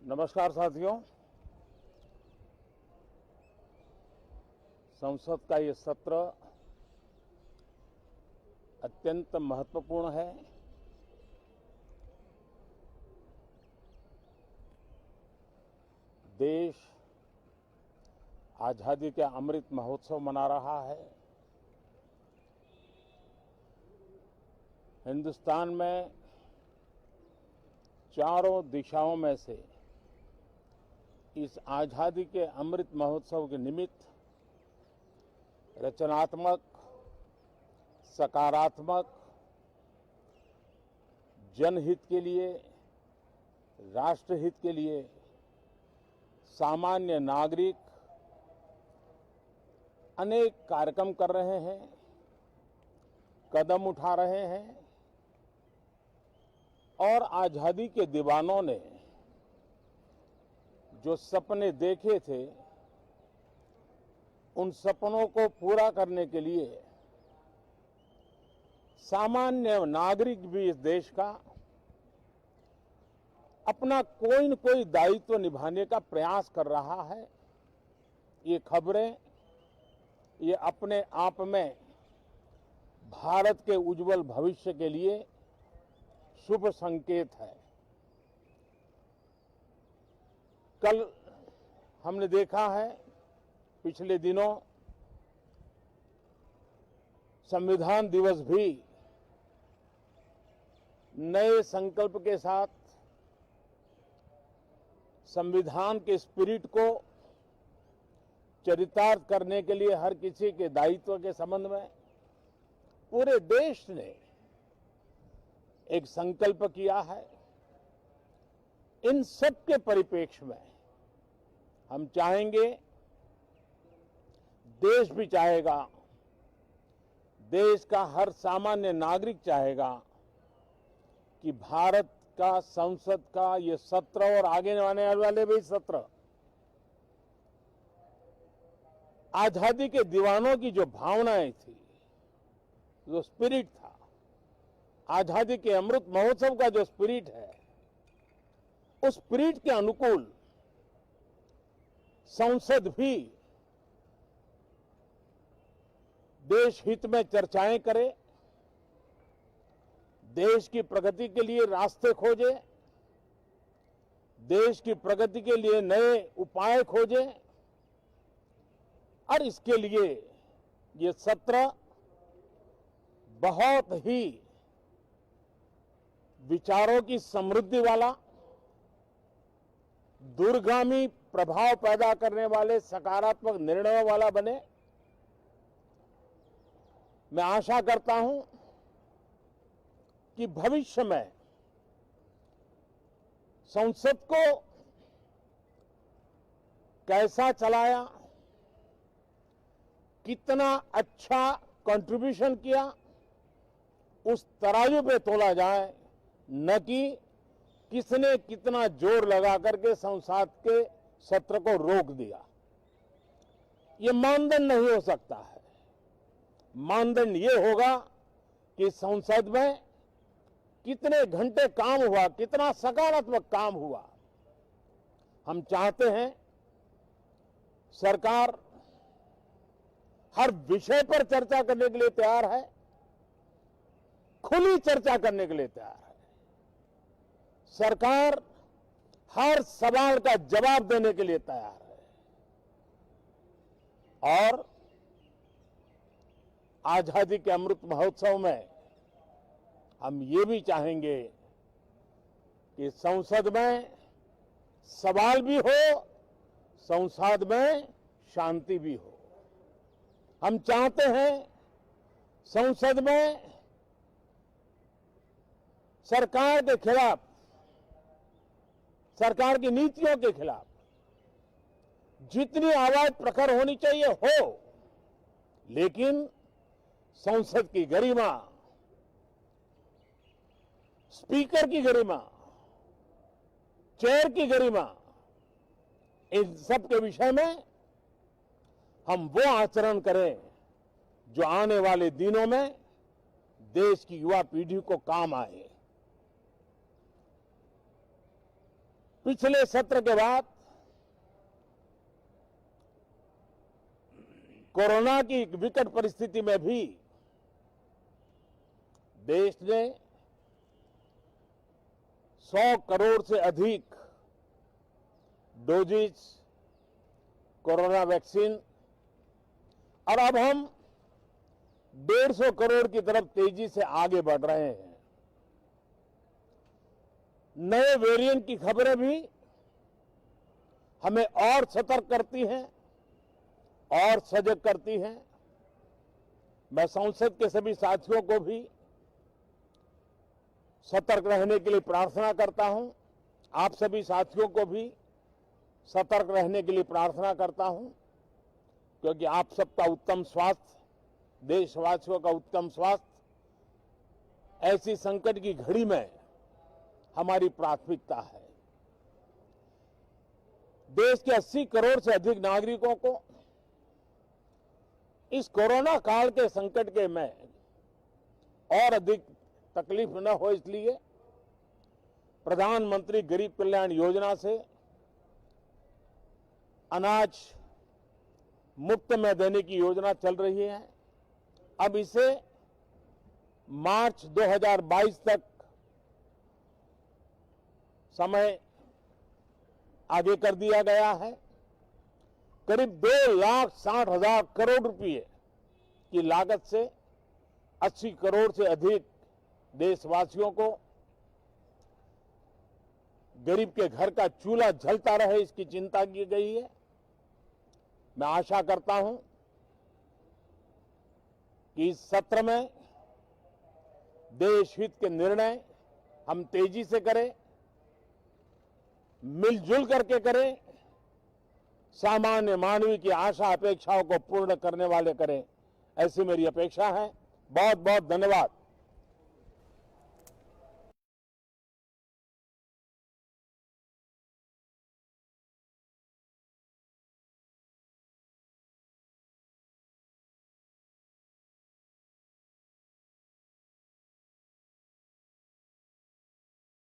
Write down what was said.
नमस्कार साथियों। संसद का ये सत्र अत्यंत महत्वपूर्ण है। देश आजादी के अमृत महोत्सव मना रहा है। हिंदुस्तान में चारों दिशाओं में से इस आजादी के अमृत महोत्सव के निमित्त रचनात्मक, सकारात्मक, जनहित के लिए, राष्ट्रहित के लिए सामान्य नागरिक अनेक कार्यक्रम कर रहे हैं, कदम उठा रहे हैं और आजादी के दीवानों ने जो सपने देखे थे उन सपनों को पूरा करने के लिए सामान्य नागरिक भी इस देश का अपना कोई न कोई दायित्व निभाने का प्रयास कर रहा है। ये खबरें ये अपने आप में भारत के उज्जवल भविष्य के लिए शुभ संकेत है। कल हमने देखा है, पिछले दिनों संविधान दिवस भी नए संकल्प के साथ संविधान के स्पिरिट को चरितार्थ करने के लिए हर किसी के दायित्व के संबंध में पूरे देश ने एक संकल्प किया है। इन सब के परिप्रेक्ष्य में हम चाहेंगे, देश भी चाहेगा, देश का हर सामान्य नागरिक चाहेगा कि भारत का संसद का ये सत्र और आगे आने वाले भी सत्र आजादी के दीवानों की जो भावनाएं थी, जो स्पिरिट था, आजादी के अमृत महोत्सव का जो स्पिरिट है, उस स्पिरिट के अनुकूल संसद भी देश हित में चर्चाएं करे, देश की प्रगति के लिए रास्ते खोजे, देश की प्रगति के लिए नए उपाय खोजे और इसके लिए ये सत्र बहुत ही विचारों की समृद्धि वाला, दूरगामी प्रभाव पैदा करने वाले सकारात्मक निर्णयों वाला बने। मैं आशा करता हूं कि भविष्य में संसद को कैसा चलाया, कितना अच्छा कंट्रीब्यूशन किया, उस तराजू पे तोला जाए, न कि किसने कितना जोर लगा करके संसद के सत्र को रोक दिया। ये मानदंड नहीं हो सकता है। मानदंड ये होगा कि संसद में कितने घंटे काम हुआ, कितना सकारात्मक काम हुआ। हम चाहते हैं सरकार हर विषय पर चर्चा करने के लिए तैयार है, खुली चर्चा करने के लिए तैयार है। सरकार हर सवाल का जवाब देने के लिए तैयार है और आजादी के अमृत महोत्सव में हम ये भी चाहेंगे कि संसद में सवाल भी हो, संसद में शांति भी हो। हम चाहते हैं संसद में सरकार के खिलाफ, सरकार की नीतियों के खिलाफ जितनी आवाज प्रखर होनी चाहिए हो, लेकिन संसद की गरिमा, स्पीकर की गरिमा, चेयर की गरिमा, इन सब के विषय में हम वो आचरण करें जो आने वाले दिनों में देश की युवा पीढ़ी को काम आए। पिछले सत्र के बाद कोरोना की विकट परिस्थिति में भी देश ने 100 करोड़ से अधिक डोजेज कोरोना वैक्सीन और अब हम 150 करोड़ की तरफ तेजी से आगे बढ़ रहे हैं। नए वेरिएंट की खबरें भी हमें और सतर्क करती हैं और सजग करती हैं। मैं संसद के सभी साथियों को भी सतर्क रहने के लिए प्रार्थना करता हूं। आप सभी साथियों को भी सतर्क रहने के लिए प्रार्थना करता हूं, क्योंकि आप सबका उत्तम स्वास्थ्य, देशवासियों का उत्तम स्वास्थ्य ऐसी संकट की घड़ी में हमारी प्राथमिकता है। देश के 80 करोड़ से अधिक नागरिकों को इस कोरोना काल के संकट के में और अधिक तकलीफ न हो, इसलिए प्रधानमंत्री गरीब कल्याण योजना से अनाज मुफ्त में देने की योजना चल रही है। अब इसे मार्च 2022 तक समय आगे कर दिया गया है। करीब 2,60,000 करोड़ रुपए की लागत से 80 करोड़ से अधिक देशवासियों को गरीब के घर का चूल्हा जलता रहे, इसकी चिंता की गई है। मैं आशा करता हूं कि इस सत्र में देश हित के निर्णय हम तेजी से करें, मिलजुल करके करें, सामान्य मानवीय की आशा अपेक्षाओं को पूर्ण करने वाले करें, ऐसी मेरी अपेक्षा है। बहुत बहुत धन्यवाद।